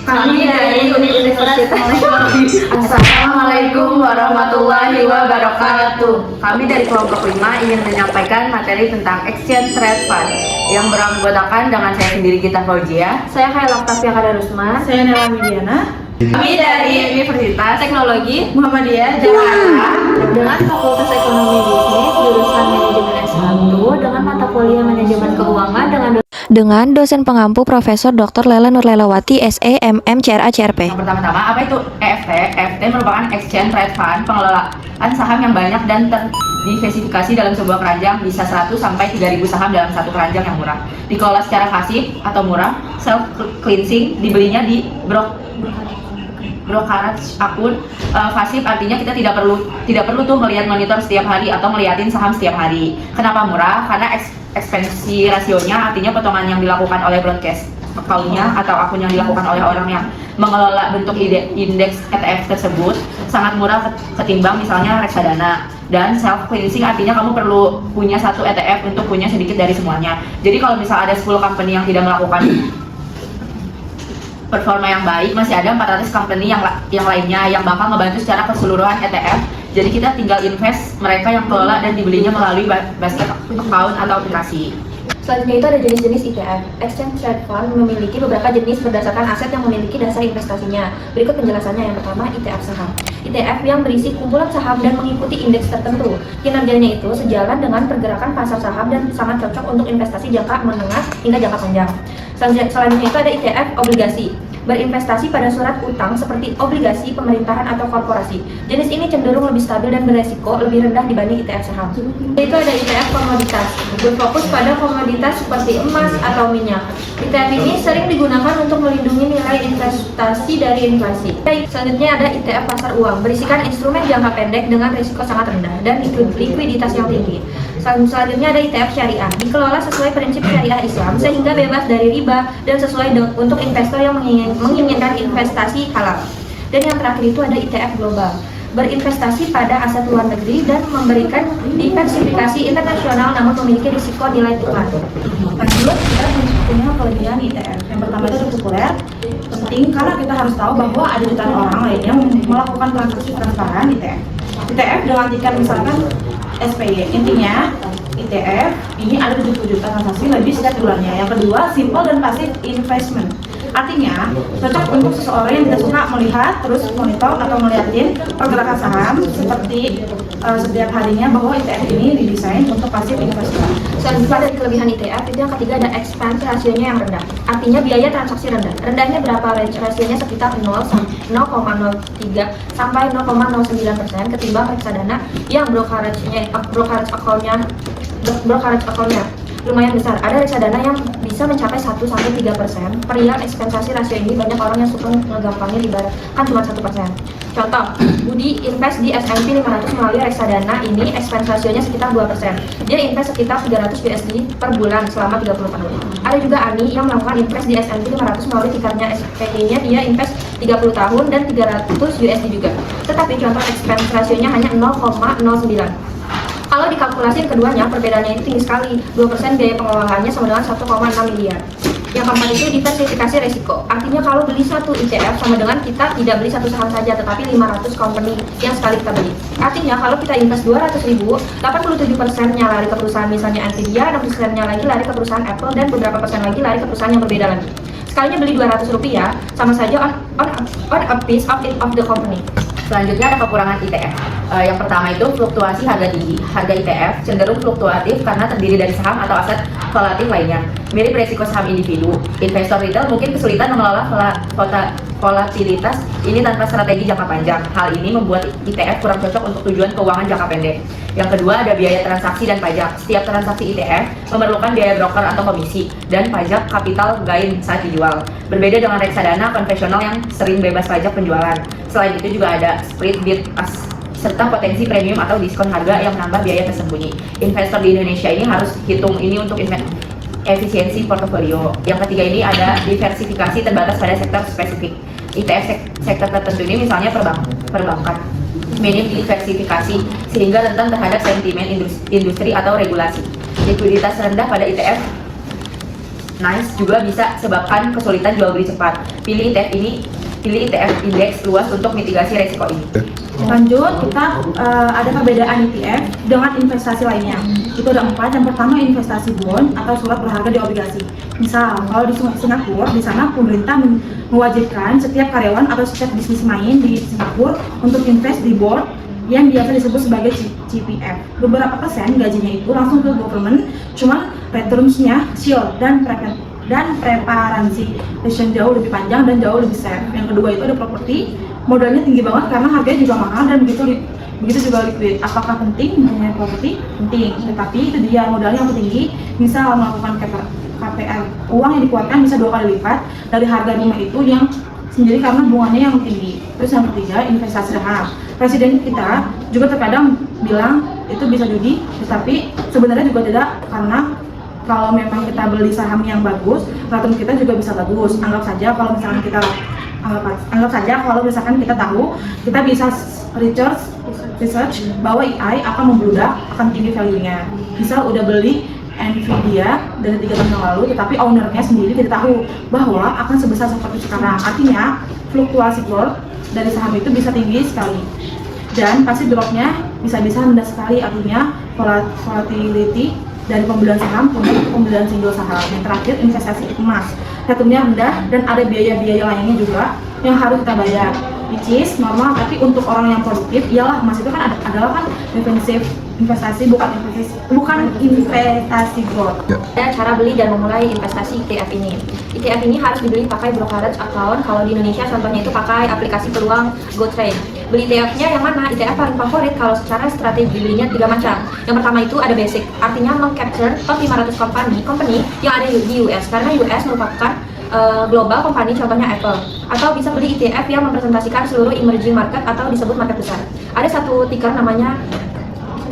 Kami dari Universitas Teknologi. Assalamualaikum warahmatullahi wabarakatuh. Kami dari kelompok 5 ingin menyampaikan materi tentang Exchange Trade Fund yang beranggotakan dengan saya sendiri Gita Fauzia. Saya Khaila Oktavia Kadarusman. Saya Nela Midiana. Kami dari Universitas Teknologi Muhammadiyah Jakarta dengan Fakultas Ekonomi Bisnis jurusan Manajemen S1 dengan mata kuliah Manajemen Keuangan dengan dosen pengampu Profesor Dr. Lela Nurlelawati SE MM CRA CRP. Yang pertama-tama, apa itu EFT? EFT merupakan Exchange Trade Fund, pengelolaan saham yang banyak dan terdiversifikasi dalam sebuah keranjang, bisa 100 sampai 3.000 saham dalam satu keranjang yang murah. Dikelola secara pasif atau murah, self cleansing, dibelinya di brokerage akun. Pasif artinya kita tidak perlu tuh melihat monitor setiap hari atau ngeliatin saham setiap hari. Kenapa murah? Karena ekspensi rasionya, artinya potongan yang dilakukan oleh broadcast account-nya atau akun yang dilakukan oleh orang yang mengelola bentuk indeks ETF tersebut sangat murah ketimbang misalnya reksadana. Dan self cleansing artinya kamu perlu punya satu ETF untuk punya sedikit dari semuanya. Jadi kalau misal ada 10 company yang tidak melakukan performa yang baik, masih ada 400 company yang lainnya yang bakal ngebantu secara keseluruhan ETF. Jadi kita tinggal invest mereka yang kelola dan dibelinya melalui basket account atau aplikasi. Selanjutnya itu ada jenis-jenis ETF. Exchange Trade Fund memiliki beberapa jenis berdasarkan aset yang memiliki dasar investasinya. Berikut penjelasannya. Yang pertama, ETF saham. ETF yang berisi kumpulan saham dan mengikuti indeks tertentu. Kinerjanya itu sejalan dengan pergerakan pasar saham dan sangat cocok untuk investasi jangka menengah hingga jangka panjang. Selanjutnya itu ada ETF obligasi. Berinvestasi pada surat utang seperti obligasi pemerintahan atau korporasi. Jenis ini cenderung lebih stabil dan beresiko lebih rendah dibanding ETF saham. Itu ada ETF komoditas, berfokus pada komoditas seperti emas atau minyak. ETF ini sering digunakan untuk melindungi nilai investasi dari inflasi. Selanjutnya ada ETF pasar uang, berisikan instrumen jangka pendek dengan risiko sangat rendah dan likuiditas yang tinggi. Selanjutnya ada ETF syariah, dikelola sesuai prinsip syariah Islam sehingga bebas dari riba dan sesuai untuk investor yang menginginkan investasi halal. Dan yang terakhir itu ada ETF global, berinvestasi pada aset luar negeri dan memberikan diversifikasi internasional namun memiliki risiko nilai tukar. Lanjut, kita punya kelebihan ETF. Yang pertama itu populer, penting karena kita harus tahu bahwa ada jutaan orang lainnya melakukan transaksi transparan ETF. ETF dengan tiket misalkan SPY. Intinya ETF ini ada 70 juta transaksi lebih setiap bulannya. Yang kedua, simple dan passive investment. Artinya, cocok untuk seseorang yang tidak suka melihat terus monitor atau melihatin pergerakan saham seperti setiap harinya, bahwa ETF ini didesain untuk passive investment. Selanjutnya dari kelebihan ETF itu yang ketiga ada expense rasionya yang rendah. Artinya biaya transaksi rendah. Rendahnya berapa? Rasionya sekitar 0,03 sampai 0,09% ketimbang reksadana yang brokerage account-nya lumayan besar. Ada reksadana yang bisa mencapai 1-3%. Perihal ekspensasi rasio ini banyak orang yang suka ngegampangin ibaratkan cuma 1%. Contoh, Budi invest di S&P 500 melalui reksadana ini, expense rasionya sekitar 2%. Dia invest sekitar 300 USD per bulan selama 30 tahun. Ada juga Ani yang melakukan invest di S&P 500 melalui tikarnya SPY-nya, dia invest 30 tahun dan 300 USD juga. Tetapi contoh expense rasionya hanya 0,09. Kalau dikalkulasi keduanya, perbedaannya itu tinggi sekali. 2% biaya pengelolaannya sama dengan 1,6 miliar. Yang keempat itu diversifikasi resiko. Artinya kalau beli satu ETF sama dengan kita tidak beli satu saham saja, tetapi 500 company yang sekali kita beli. Artinya kalau kita invest 200.000, 87%-nya lari ke perusahaan misalnya Nvidia, 6%-nya lagi lari ke perusahaan Apple, dan beberapa persen lagi lari ke perusahaan yang berbeda lagi. Sekalinya beli Rp200, sama saja on a piece of the company. Selanjutnya ada kekurangan ETF. Yang pertama itu fluktuasi harga tinggi. Harga ETF cenderung fluktuatif karena terdiri dari saham atau aset volatil lainnya. Mirip resiko saham individu. Investor retail mungkin kesulitan mengelola volatilitas ini tanpa strategi jangka panjang. Hal ini membuat ETF kurang cocok untuk tujuan keuangan jangka pendek. Yang kedua ada biaya transaksi dan pajak. Setiap transaksi ETF memerlukan biaya broker atau komisi dan pajak capital gain saat dijual. Berbeda dengan reksadana konvensional yang sering bebas pajak penjualan. Selain itu juga ada split bid serta potensi premium atau diskon harga yang menambah biaya tersembunyi. Investor di Indonesia ini harus hitung ini untuk efisiensi portofolio. Yang ketiga ini ada diversifikasi terbatas pada sektor spesifik. ETF sektor tertentu ini misalnya perbankan. Minim diversifikasi sehingga rentan terhadap sentimen industri atau regulasi. Likuiditas rendah pada ETF nice juga bisa sebabkan kesulitan jual beli cepat. Pilih ETF indeks luas untuk mitigasi resiko ini. Lanjut, kita ada perbedaan ETF dengan investasi lainnya. Itu ada 4. Yang pertama, investasi bond atau surat berharga di obligasi. Misal, kalau di Singapura, di sana pemerintah mewajibkan setiap karyawan atau setiap bisnis main di Singapura untuk invest di bond yang biasa disebut sebagai CPF. Beberapa persen gajinya itu langsung ke government, cuman returns-nya sure dan preparansi jauh lebih panjang dan jauh lebih safe. Yang kedua itu ada properti, modalnya tinggi banget karena harganya juga mahal dan begitu juga liquid. Apakah penting mempunyai properti? Penting, tetapi itu dia modalnya yang tinggi. Misal melakukan KPR, uang yang dikeluarkan bisa 2 kali lipat dari harga rumah itu yang sendiri karena bunganya yang tinggi. Terus yang ketiga, investasi saham. Presiden kita juga terkadang bilang itu bisa judi, tetapi sebenarnya juga tidak, karena kalau memang kita beli saham yang bagus, return kita juga bisa bagus. Anggap saja kalau misalkan kita tahu, kita bisa research bahwa AI akan membludak, akan tinggi value-nya. Misal udah beli Nvidia dari 3 tahun yang lalu, tetapi ownernya sendiri tidak tahu bahwa akan sebesar seperti sekarang. Artinya fluktuasi growth dari saham itu bisa tinggi sekali, dan pasti dropnya bisa-bisa rendah sekali. Artinya volatility dari pembelian saham untuk pembelian single saham. Yang terakhir, investasi emas, returnnya rendah dan ada biaya-biaya lainnya juga yang harus kita bayar, which is normal. Tapi untuk orang yang produktif, iyalah, emas itu kan adalah kan defensif investasi, bukan investasi growth. Ada cara beli dan memulai investasi ETF ini. ETF ini harus dibeli pakai brokerage account. Kalau di Indonesia contohnya itu pakai aplikasi peluang GoTrade. Beli ETF-nya yang mana? ETF paling favorit kalau secara strategi belinya 3 macam. Yang pertama itu ada basic, artinya meng-capture top 500 company yang ada di US, karena US merupakan global company, contohnya Apple. Atau bisa beli ETF yang mempresentasikan seluruh emerging market atau disebut market besar. Ada satu ticker namanya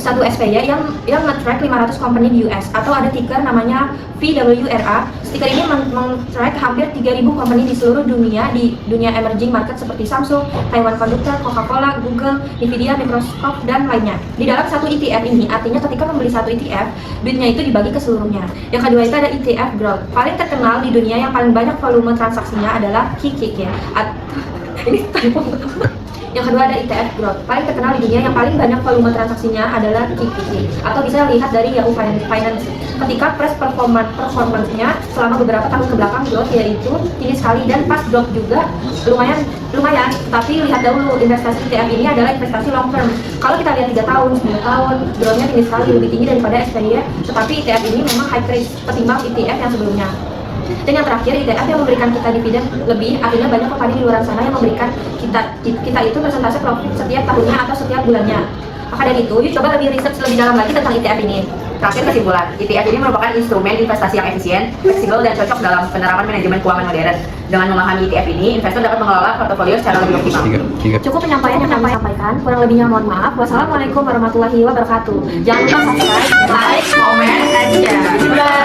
satu SPY yang nge-track 500 company di US, atau ada ticker namanya VWRA. Stiker ini men-track hampir 3.000 company di seluruh dunia, di dunia emerging market seperti Samsung, Taiwan Conductor, Coca-Cola, Google, Nvidia, Microsoft, dan lainnya. Di dalam satu ETF ini, artinya ketika membeli satu ETF, duitnya itu dibagi ke seluruhnya. Yang kedua itu ada ETF Growth. Paling terkenal di dunia yang paling banyak volume transaksinya adalah KIK ya. Ini Yang kedua ada ETF Growth. Paling terkenal di dunia yang paling banyak volume transaksinya adalah KIK, atau bisa lihat dari Yahoo Finance. Ketika performance-nya selama beberapa tahun ke belakang growth yaitu tinggi sekali, dan pas drop juga lumayan. Tapi lihat dahulu, investasi ETF ini adalah investasi long term. Kalau kita lihat 3 tahun, 10 tahun, growth-nya tinggi sekali, lebih tinggi daripada SPY. Tetapi ETF ini memang high risk ketimbang ETF yang sebelumnya. Dan yang terakhir, ETF yang memberikan kita dividen lebih, artinya banyak company di luar sana yang memberikan kita itu persentase profit setiap tahunnya atau setiap bulannya. Maka dari itu, yuk coba lebih research lebih dalam lagi tentang ETF ini. Terakhir, kesimpulan, ETF ini merupakan instrumen investasi yang efisien, fleksibel, dan cocok dalam penerapan manajemen keuangan modern. Dengan memahami ETF ini, investor dapat mengelola portofolio secara lebih optimal. Cukup penyampaian yang kami sampaikan, kurang lebihnya mohon maaf. Wassalamualaikum warahmatullahi wabarakatuh. Jangan lupa subscribe, like, comment, dan share.